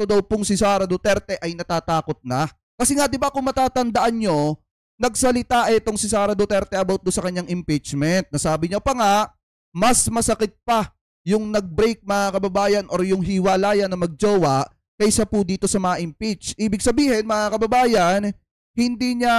kandidato daw pong si Sara Duterte ay natatakot na. Kasi nga 'di ba kung matatandaan nyo, nagsalita itong si Sara Duterte about do sa kanyang impeachment. Nasabi niya pa nga, mas masakit pa yung nag-break mga kababayan or yung hiwalayan na magjowa kaysa po dito sa ma-impeach. Ibig sabihin mga kababayan, hindi niya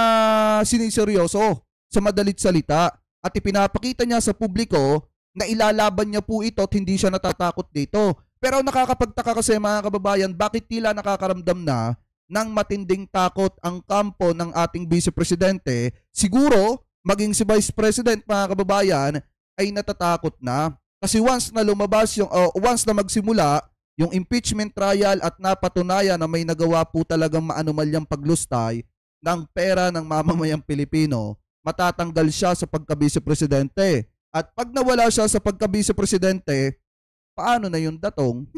siniseryoso sa madalit salita at ipinapakita niya sa publiko na ilalaban niya po ito at hindi siya natatakot dito. Pero nakakapagtaka kasi mga kababayan, bakit tila nakakaramdam na ng matinding takot ang kampo ng ating Vice Presidente? Siguro, maging si Vice President mga kababayan ay natatakot na. Kasi once na lumabas once na magsimula yung impeachment trial at napatunayan na may nagawa po talagang maanumalyang paglustay ng pera ng mamamayang Pilipino, matatanggal siya sa pagka-Vice Presidente. At pag nawala siya sa pagka-Vice Presidente, paano na yung datong?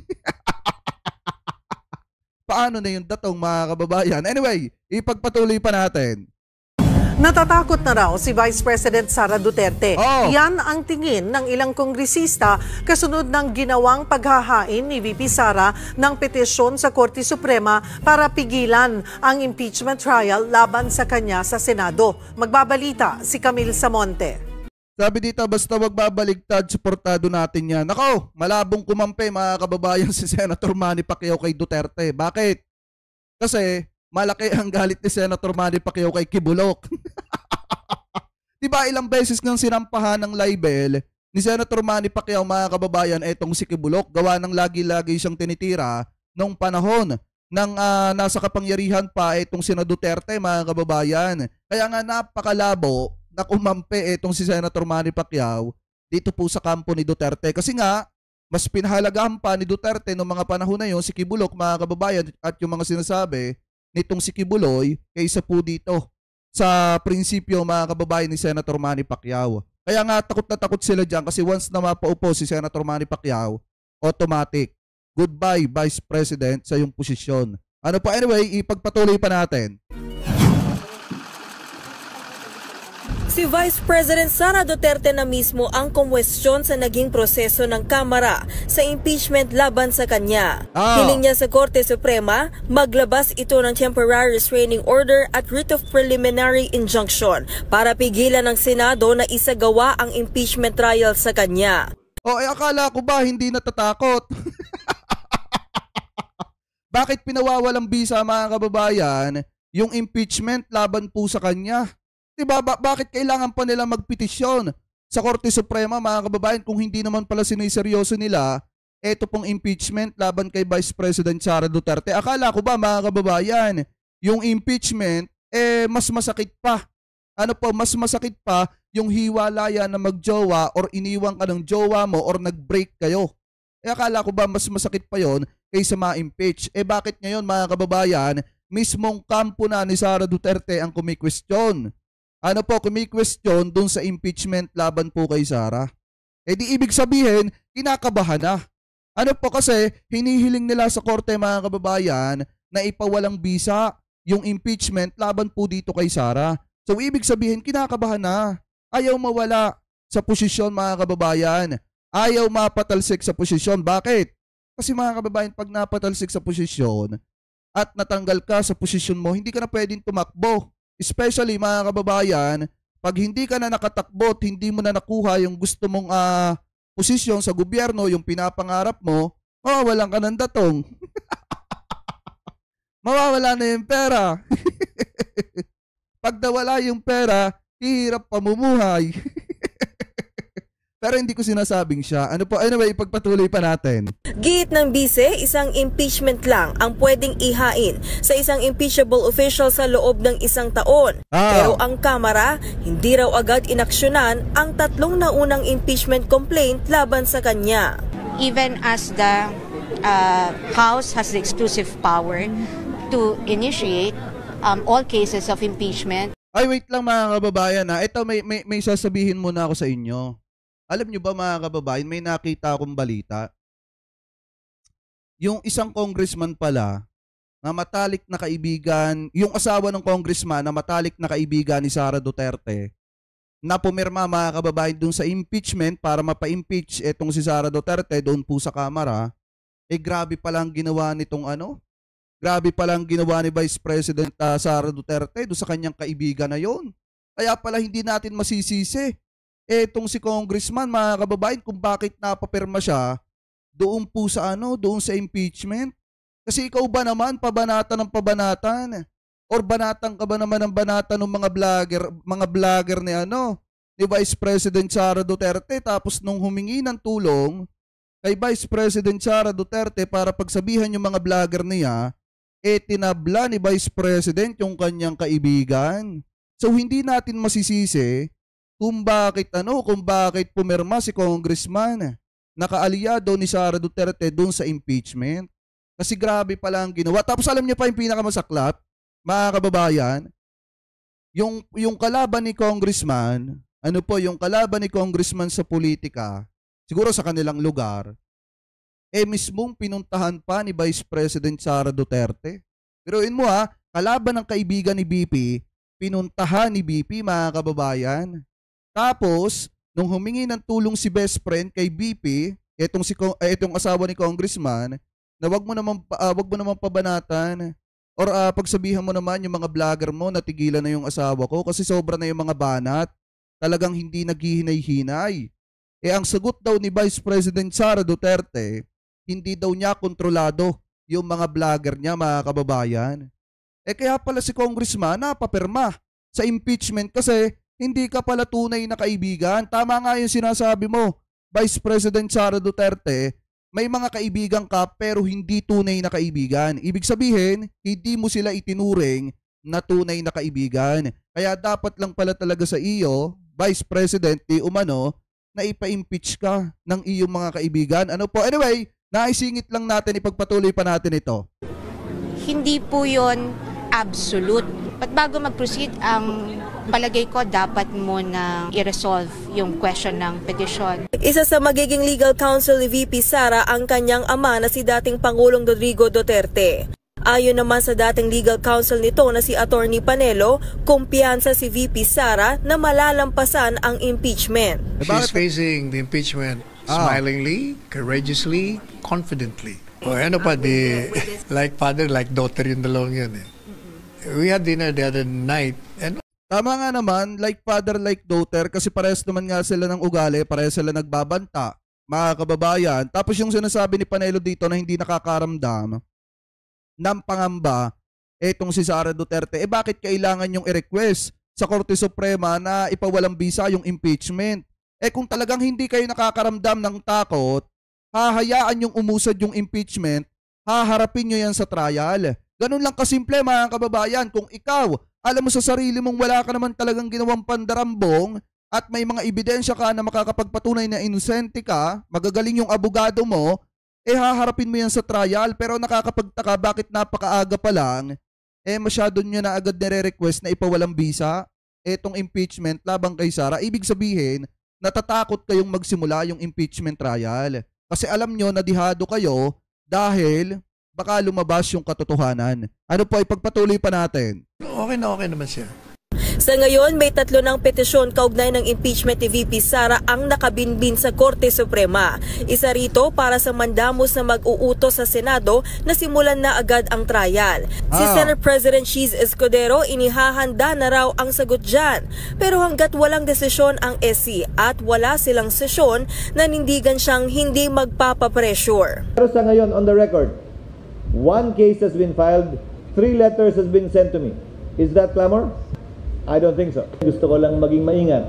Paano na yung datong mga kababayan? Anyway, ipagpatuloy pa natin. Natatakot na raw si Vice President Sara Duterte. Oh. Yan ang tingin ng ilang kongresista kasunod ng ginawang paghahain ni VP Sara ng petisyon sa Korte Suprema para pigilan ang impeachment trial laban sa kanya sa Senado. Magbabalita si Camille Samonte. Sabi dito, basta magbabaligtad, suportado natin yan. Nako, malabong kumampi mga kababayan si Senator Manny Pacquiao kay Duterte. Bakit? Kasi malaki ang galit ni Senator Manny Pacquiao kay Kibulok. Diba ilang beses nang sinampahan ng libel ni Senator Manny Pacquiao mga kababayan etong si Kibulok, gawa ng lagi-lagi siyang tinitira nung panahon ng nasa kapangyarihan pa etong sina Duterte mga kababayan. Kaya nga napakalabo na kumampi etong si Senator Manny Pacquiao dito po sa kampo ni Duterte. Kasi nga, mas pinahalagahan pa ni Duterte noong mga panahon na yun si Kibulok mga kababayan at yung mga sinasabi nitong si Kibuloy kaysa po dito sa prinsipyo mga kababayan ni Senator Manny Pacquiao. Kaya nga takot na takot sila dyan kasi once na mapaupo si Senator Manny Pacquiao, automatic. Goodbye Vice President sa iyong posisyon. Ano po, anyway, ipagpatuloy pa natin. Si Vice President Sara Duterte na mismo ang kumwestiyon sa naging proseso ng Kamara sa impeachment laban sa kanya. Hiling niya sa Korte Suprema, maglabas ito ng temporary restraining order at writ of preliminary injunction para pigilan ng Senado na isagawa ang impeachment trial sa kanya. Akala ko ba hindi natatakot? Bakit pinawawalang bisa mga kababayan yung impeachment laban po sa kanya? Diba, bakit kailangan pa nila magpetisyon sa Korte Suprema mga kababayan kung hindi naman pala siniseryoso nila eto pong impeachment laban kay Vice President Sara Duterte? Akala ko ba mga kababayan, yung impeachment mas masakit pa. Ano po, mas masakit pa yung hiwalayan na magjowa or iniwan ka ng jowa mo or nag-break kayo. Akala ko ba mas masakit pa yon kaysa ma-impeach? Bakit ngayon mga kababayan, mismong kampo na ni Sara Duterte ang kumikwestiyon? Ano po, kumi-question dun sa impeachment laban po kay Sara? Di ibig sabihin, kinakabahan na. Ano po kasi, hinihiling nila sa korte mga kababayan na ipawalang bisa yung impeachment laban po dito kay Sara. So ibig sabihin, kinakabahan na. Ayaw mawala sa posisyon mga kababayan. Ayaw mapatalsik sa posisyon. Bakit? Kasi mga kababayan, pag napatalsik sa posisyon at natanggal ka sa posisyon mo, hindi ka na pwedeng tumakbo. Especially mga kababayan, pag hindi ka na nakatakbo at hindi mo na nakuha yung gusto mong posisyon sa gobyerno, yung pinapangarap mo, mawawalan ka ng datong. Mawawala na yung pera. Pag nawala yung pera, hihirap pamumuhay. Pero hindi ko sinasabing siya. Ano po, anyway, ipagpatuloy pa natin. Giit ng bise, isang impeachment lang ang pwedeng ihain sa isang impeachable official sa loob ng 1 taon. Pero ang Kamara, hindi raw agad inaksyonan ang 3 naunang impeachment complaint laban sa kanya. Even as the House has the exclusive power to initiate all cases of impeachment. Ay, wait lang mga kababayan ha. Ito, may sasabihin muna ako sa inyo. Alam nyo ba mga kababayan, may nakita akong balita. Yung isang congressman pala na matalik na kaibigan, yung asawa ng congressman na matalik na kaibigan ni Sara Duterte, na pumirma mga kababayan dun sa impeachment para mapa-impeach etong si Sara Duterte doon po sa Kamara, grabe palang ginawa nitong Grabe palang ginawa ni Vice President Sara Duterte doon sa kanyang kaibigan na yon. Kaya pala hindi natin masisisi etong si Congressman, mga kababayan, kung bakit napapirma siya doon po sa doon sa impeachment. Kasi ikaw ba naman pabanatan ng pabanatan? Or banatan ka ba naman ng banatan ng mga vlogger ni Vice President Sara Duterte, tapos nung humingi ng tulong kay Vice President Sara Duterte para pagsabihan yung mga vlogger niya, tinabla ni Vice President yung kanyang kaibigan. So hindi natin masisisi kung bakit pumirma si Congressman nakaalyado ni Sara Duterte doon sa impeachment. Kasi grabe pala ang ginawa. Tapos alam niyo pa yung pinakamasaklap, mga kababayan, yung kalaban ni Congressman, yung kalaban ni Congressman sa politika, siguro sa kanilang lugar, mismong pinuntahan pa ni Vice President Sara Duterte. Pero mo kalaban ng kaibigan ni BP, pinuntahan ni BP, mga kababayan. Tapos, nung humingi ng tulong si best friend kay BP, itong asawa ni Congressman, na wag mo naman pabanatan or pagsabihan mo naman yung mga vlogger mo na tigilan na yung asawa ko kasi sobra na yung mga banat. Talagang hindi naghihinay-hinay. Ang sagot daw ni Vice President Sara Duterte, hindi daw niya kontrolado yung mga vlogger niya, mga kababayan. Kaya pala si Congressman napapirma sa impeachment kasi hindi ka pala tunay na kaibigan. Tama nga yung sinasabi mo, Vice President Sara Duterte, may mga kaibigan ka pero hindi tunay na kaibigan. Ibig sabihin, hindi mo sila itinuring na tunay na kaibigan. Kaya dapat lang pala talaga sa iyo, Vice President, na ipa-impeach ka ng iyong mga kaibigan. Anyway, naisingit lang natin, ipagpatuloy pa natin ito. Hindi po yon absolute. But bago mag-proceed, ang palagay ko dapat muna i-resolve yung question ng petition. Isa sa magiging legal counsel ni VP Sara ang kanyang ama na si dating Pangulong Rodrigo Duterte. Ayon naman sa dating legal counsel nito na si Attorney Panelo, kumpiyansa si VP Sara na malalampasan ang impeachment. She's facing the impeachment smilingly, courageously, confidently. Like father, like daughter yung dalawang yun eh. We had dinner the other night and tama nga naman, like father, like daughter, kasi parehas naman nga sila ng ugali, parehas sila nagbabanta, mga kababayan. Tapos yung sinasabi ni Panelo dito na hindi nakakaramdam ng pangamba, etong si Sara Duterte, bakit kailangan yung i-request sa Korte Suprema na ipawalang bisa yung impeachment? Kung talagang hindi kayo nakakaramdam ng takot, hahayaan yung umusad yung impeachment, haharapin nyo yan sa trial. Ganun lang kasimple, mga kababayan. Kung ikaw, alam mo sa sarili mong wala ka naman talagang ginawang pandarambong at may mga ebidensya ka na makakapagpatunay na inosente ka, magagaling yung abogado mo, haharapin mo yan sa trial. Pero nakakapagtaka bakit napakaaga pa lang, masyado nyo na agad nire-request na ipawalang bisa etong impeachment labang kay Sara. Ibig sabihin, natatakot kayong magsimula yung impeachment trial. Kasi alam nyo na dihado kayo dahil baka lumabas yung katotohanan. Ipagpatuloy pa natin. Okay naman siya. Sa ngayon, may 3 ng petisyon kaugnay ng impeachment ni VP Sara ang nakabinbin sa Korte Suprema. Isa rito para sa mandamos na mag-uutos sa Senado na simulan na agad ang trial. Si Senate President Cheese Escudero, inihahanda na raw ang sagot dyan. Pero hanggat walang desisyon ang SC at wala silang sesyon, nanindigan siyang hindi magpapapressure. Pero sa ngayon, on the record, 1 case has been filed, 3 letters has been sent to me. Is that clamor? I don't think so. Gusto ko lang maging maingat.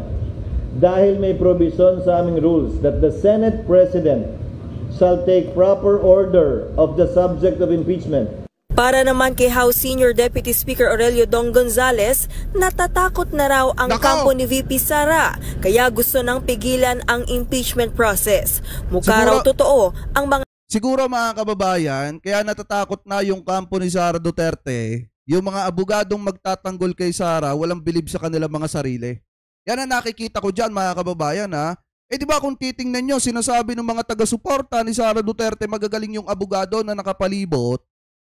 Dahil may provision sa aming rules that the Senate President shall take proper order of the subject of impeachment. Para naman kay House Senior Deputy Speaker Aurelio Dong Gonzales, natatakot na raw ang kampo ni VP Sara, kaya gusto nang pigilan ang impeachment process. Mukha raw totoo ang mga siguro, mga kababayan, kaya natatakot na yung kampo ni Sara Duterte, yung mga abogadong magtatanggol kay Sara, walang bilib sa kanilang mga sarili. Yan ang nakikita ko dyan, mga kababayan, ha? Di ba kung titingnan nyo, sinasabi ng mga taga-suporta ni Sara Duterte, magagaling yung abogado na nakapalibot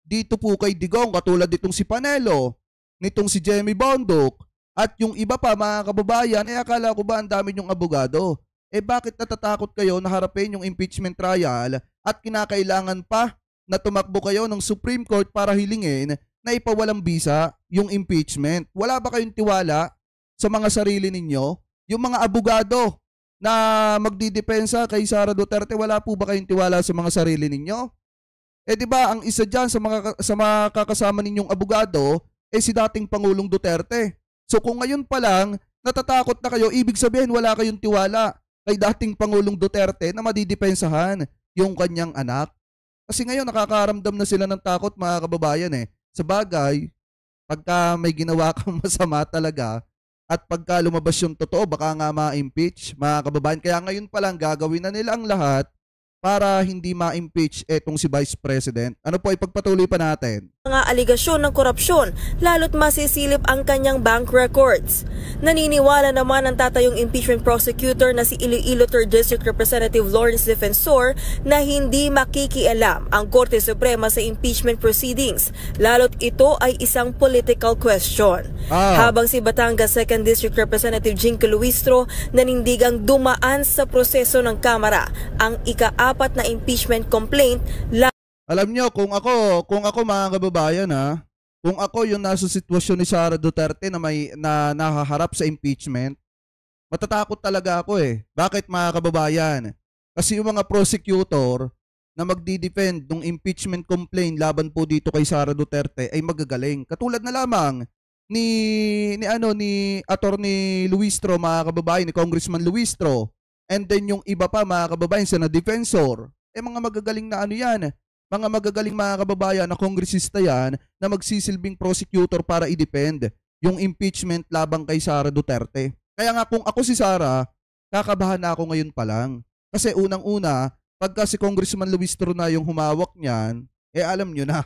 dito po kay Digong, katulad ditong si Panelo, nitong si Jemmy Bondok, at yung iba pa, mga kababayan, akala ko ba ang dami yung abogado? Bakit natatakot kayo na harapin yung impeachment trial at kinakailangan pa na tumakbo kayo ng Supreme Court para hilingin na ipawalang bisa yung impeachment? Wala ba kayong tiwala sa mga sarili ninyo? Yung mga abogado na magdidepensa kay Sara Duterte, wala po ba kayong tiwala sa mga sarili ninyo? Eh di ba ang isa dyan sa mga kakasama ninyong abogado si dating Pangulong Duterte. So kung ngayon pa lang natatakot na kayo, ibig sabihin wala kayong tiwala kay dating Pangulong Duterte na madidepensahan yung kanyang anak. Kasi ngayon nakakaramdam na sila ng takot, mga kababayan eh. Sa bagay, pagka may ginawa kang masama talaga at pagka lumabas yung totoo, baka nga ma-impeach, mga kababayan. Kaya ngayon pa lang gagawin na nila ang lahat para hindi ma-impeach etong si Vice President. Ano po, ipagpatuloy pa natin. Mga aligasyon ng korupsyon, lalo't masisilip ang kanyang bank records. Naniniwala naman ang tatayong impeachment prosecutor na si Iloilo 3rd District Representative Lawrence Defensor na hindi makikialam ang Korte Suprema sa impeachment proceedings, lalo't ito ay isang political question. Habang si Batangas 2nd District Representative Jinky Luistro nanindigang dumaan sa proseso ng Kamara ang ika-4 na impeachment complaint. Alam nyo, kung ako mga kababayan kung ako yung nasa sitwasyon ni Sara Duterte na nahaharap sa impeachment, matatakot talaga ako eh. Bakit, mga kababayan? Kasi yung mga prosecutor na magdi-defend ng impeachment complaint laban po dito kay Sara Duterte ay magagaling. Katulad na lamang ni Attorney Luistro, mga kababayan, ni Congressman Luistro. And then yung iba pa, mga kababayan, sa defensor, mga magagaling na yan. Mga magagaling, mga kababayan, na kongresista yan na magsisilbing prosecutor para i-defend yung impeachment labang kay Sara Duterte. Kaya nga kung ako si Sara, kakabahan na ako ngayon pa lang. Kasi unang-una, pagka si Congressman Luistro na yung humawak niyan, alam nyo na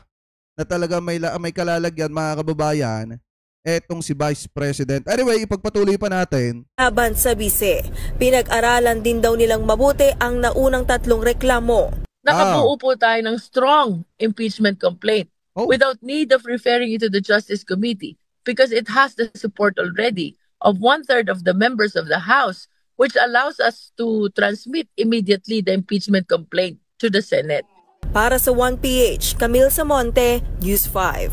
talaga may kalalagyan, mga kababayan, etong si Vice President. Anyway, ipagpatuloy pa natin. Laban sa bise, pinag-aralan din daw nilang mabuti ang naunang 3 reklamo. Nakabuo po tayo ng strong impeachment complaint without need of referring it to the Justice Committee because it has the support already of 1/3 of the members of the House, which allows us to transmit immediately the impeachment complaint to the Senate. Para sa 1PH, Camille Samonte, News 5.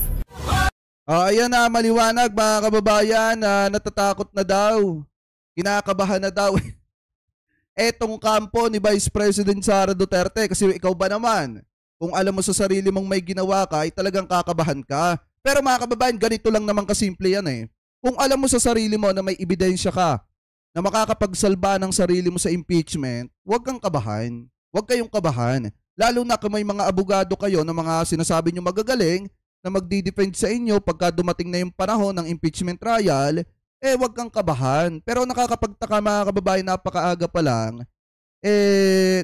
Ayan na, maliwanag, mga kababayan, natatakot na daw. Kinakabahan na daw etong kampo ni Vice President Sara Duterte. Kasi ikaw ba naman, kung alam mo sa sarili mong may ginawa ka, ay talagang kakabahan ka. Pero mga kababayan, ganito lang naman kasimple yan eh. Kung alam mo sa sarili mo na may ebidensya ka na makakapagsalba ng sarili mo sa impeachment, huwag kang kabahan. Huwag kayong kabahan. Lalo na kung may mga abogado kayo na mga sinasabi nyo magagaling na magdi-defend sa inyo pagka dumating na yung panahon ng impeachment trial, huwag kang kabahan. Pero nakakapagtaka, mga kababayan, napakaaga pa lang,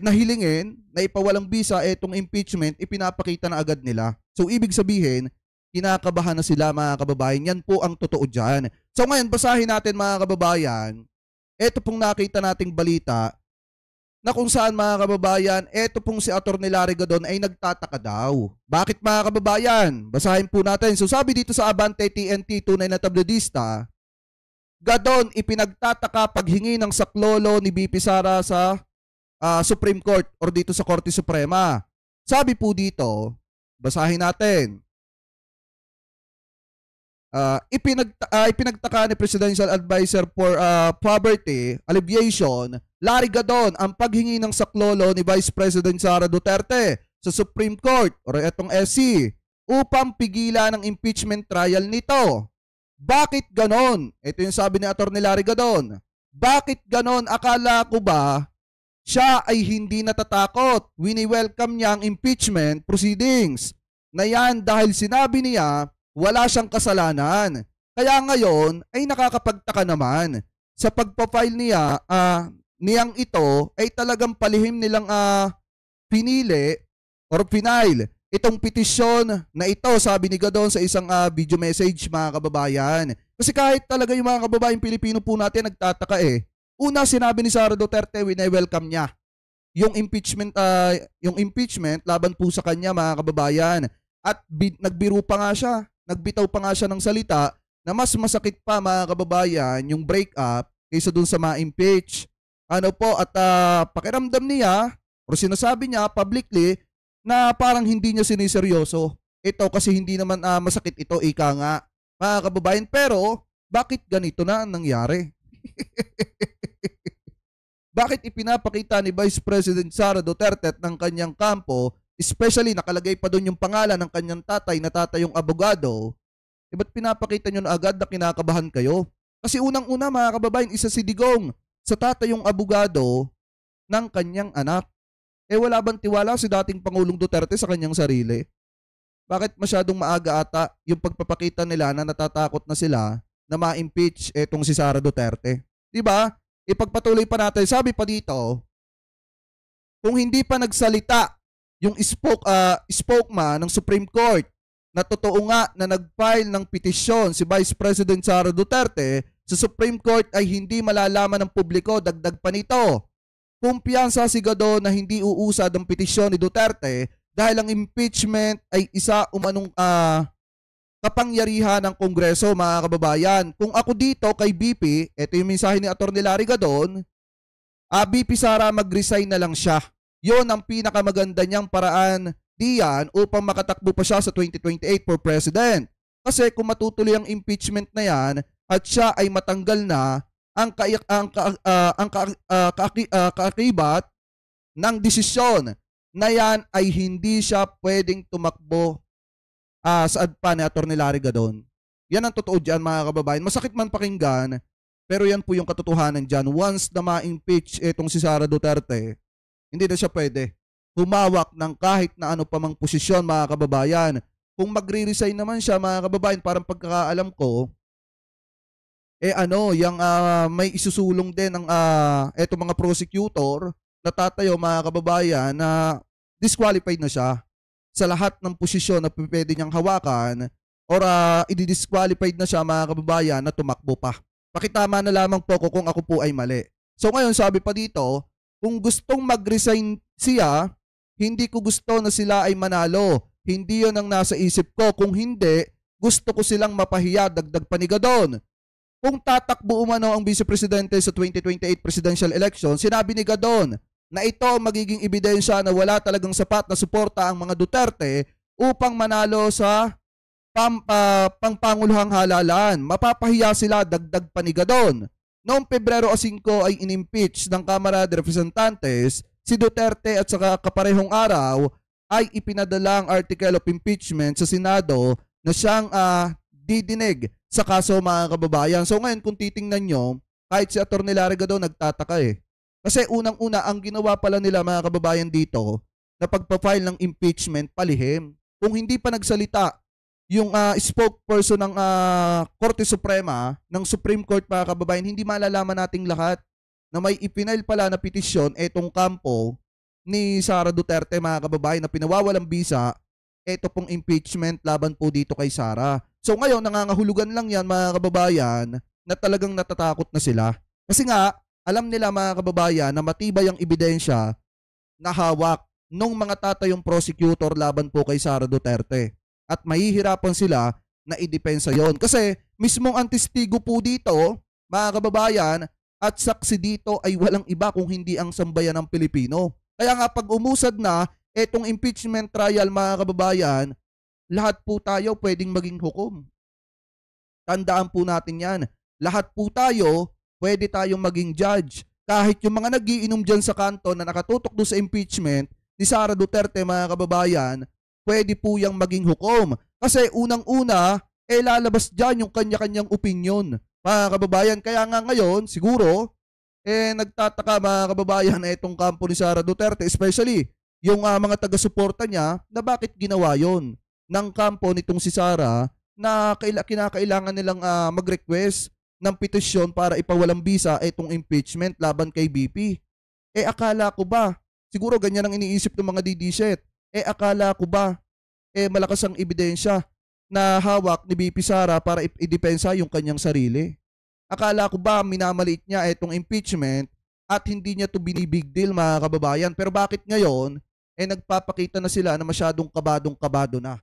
nahilingin na ipawalang bisa etong impeachment, ipinapakita na agad nila. So, ibig sabihin, kinakabahan na sila, mga kababayan. Yan po ang totoo dyan. So, ngayon, basahin natin, mga kababayan, eto pong nakita nating balita na kung saan, mga kababayan, eto pong si Atty. Larry Gadon ay nagtataka daw. Bakit, mga kababayan? Basahin po natin. So, sabi dito sa Abante TNT, tunay na tabloidista, Gadon ipinagtataka paghingi ng saklolo ni BP Sara sa Supreme Court or dito sa Korte Suprema. Sabi po dito, basahin natin. Ipinagtaka ni Presidential Advisor for Poverty Alleviation, Larry Gadon, ang paghingi ng saklolo ni Vice President Sara Duterte sa Supreme Court or etong SC upang pigilan ang impeachment trial nito. Bakit ganon? Ito yung sabi ni Atty. Larry Gadon. Bakit ganon? Akala ko ba siya ay hindi natatakot? Wini-welcome niya ang impeachment proceedings na yan dahil sinabi niya wala siyang kasalanan. Kaya ngayon ay nakakapagtaka naman sa pagpa-file niya, niyang ito ay talagang palihim nilang pinili or final itong petisyon na ito, sabi ni Gadon sa isang video message, mga kababayan. Kasi kahit talaga yung mga kababayan Pilipino po natin nagtataka Una, sinabi ni Sara Duterte, wini-welcome niya yung impeachment laban po sa kanya, mga kababayan. At nagbiro pa nga siya, nagbitaw pa nga siya ng salita na mas masakit pa, mga kababayan, yung breakup kaysa dun sa ma-impeach. At pakiramdam niya, o sinasabi niya publicly, na parang hindi niya siniseryoso. Ito kasi hindi naman masakit ito, ika nga, mga kababayan. Pero, bakit ganito na ang nangyari? Bakit ipinapakita ni Vice President Sara Duterte ng kanyang kampo, especially nakalagay pa doon yung pangalan ng kanyang tatay na tatayong abogado, ba't pinapakita nyo na agad na kinakabahan kayo? Kasi unang-una mga kababayan, isa si Digong sa tatayong abogado ng kanyang anak. Wala bang tiwala si dating Pangulong Duterte sa kanyang sarili? Bakit masyadong maaga ata yung pagpapakita nila na natatakot na sila na ma-impeach etong si Sara Duterte? Diba? Ipagpatuloy pa natin. Sabi pa dito, kung hindi pa nagsalita yung spokesman ng Supreme Court na totoo nga na nag-file ng petisyon si Vice President Sara Duterte sa Supreme Court ay hindi malalaman ng publiko, dagdag pa nito. Kumpiyansa si Gado na hindi uusad ang petisyon ni Duterte dahil ang impeachment ay isa umanong kapangyarihan ng Kongreso, mga kababayan. Kung ako dito kay BP, ito yung mensahe ni Atty. Larry Gadon, BP Sara mag-resign na lang siya. Yon ang pinakamaganda niyang paraan diyan upang makatakbo pa siya sa 2028 for president. Kasi kung matutuloy ang impeachment na yan at siya ay matanggal na, ang kaakibat ng desisyon na yan ay hindi siya pwedeng tumakbo sa adpa ni Atty. Larry Gadon. Yan ang totoo dyan, mga kababayan. Masakit man pakinggan, pero yan po yung katotohanan dyan. Once na ma-impeach itong si Sara Duterte, hindi na siya pwede humawak ng kahit na ano pa mang posisyon, mga kababayan. Kung magre-resign naman siya, mga kababayan, parang pagkakaalam ko, yung may isusulong din ng eto mga prosecutor na tatayo, mga kababayan, na disqualified na siya sa lahat ng posisyon na pwede niyang hawakan or i-disqualified na siya, mga kababayan, na tumakbo pa. Pakitama na lamang po ko kung ako po ay mali. So ngayon, sabi pa dito, kung gustong mag-resign siya, hindi ko gusto na sila ay manalo. Hindi yon ang nasa isip ko. Kung hindi, gusto ko silang mapahiya, dagdag pa ni Gadon. Kung tatakbo umano ang Vice Presidente sa 2028 presidential election, sinabi ni Gadon na ito ang magiging ebidensya na wala talagang sapat na suporta ang mga Duterte upang manalo sa pangpanguluhang halalan. Mapapahiya sila, dagdag pa ni Gadon. Noong Pebrero 5 ay inimpeach ng Kamara de Representantes si Duterte at saka kaparehong araw ay ipinadala ang article of impeachment sa Senado na siyang didinig sa kaso, mga kababayan. So ngayon kung titingnan nyo, kahit si Atty. Larry Gadon nagtataka Kasi unang-una ang ginawa pala nila, mga kababayan, dito na pagpa-file ng impeachment palihim. Kung hindi pa nagsalita yung spokesperson ng Korte Suprema, ng Supreme Court, mga kababayan, hindi malalaman nating lahat na may ipinail pala na petisyon etong kampo ni Sara Duterte, mga kababayan, na pinawawalang bisa eto pong impeachment laban po dito kay Sara. So ngayon, nangangahulugan lang yan, mga kababayan, na talagang natatakot na sila. Kasi nga, alam nila, mga kababayan, na matibay ang ebidensya na hawak nung mga tatayong prosecutor laban po kay Sara Duterte. At mahihirapan sila na idepensa yon. Kasi mismong ang testigo po dito, mga kababayan, at saksi dito ay walang iba kung hindi ang sambayan ng Pilipino. Kaya nga pag umusad na etong impeachment trial, mga kababayan, lahat po tayo pwedeng maging hukom. Tandaan po natin yan. Lahat po tayo pwede tayong maging judge. Kahit yung mga nagiinom dyan sa kanto na nakatutok doon sa impeachment ni Sara Duterte, mga kababayan, pwede po yang maging hukom. Kasi unang-una, lalabas dyan yung kanya-kanyang opinion, mga kababayan. Kaya nga ngayon, siguro, nagtataka, mga kababayan, na itong kampo ni Sara Duterte, especially yung mga taga-suporta niya, na bakit ginawa yon ng kampo nitong si Sara na kinakailangan nilang mag-request ng petisyon para ipawalang bisa itong impeachment laban kay BP. Akala ko ba, siguro ganyan ang iniisip ng mga DD-set, akala ko ba, malakas ang ebidensya na hawak ni BP Sara para idepensa yung kanyang sarili? Akala ko ba minamaliit niya itong impeachment at hindi niya to binibig deal, mga kababayan? Pero bakit ngayon, nagpapakita na sila na masyadong kabadong-kabado na?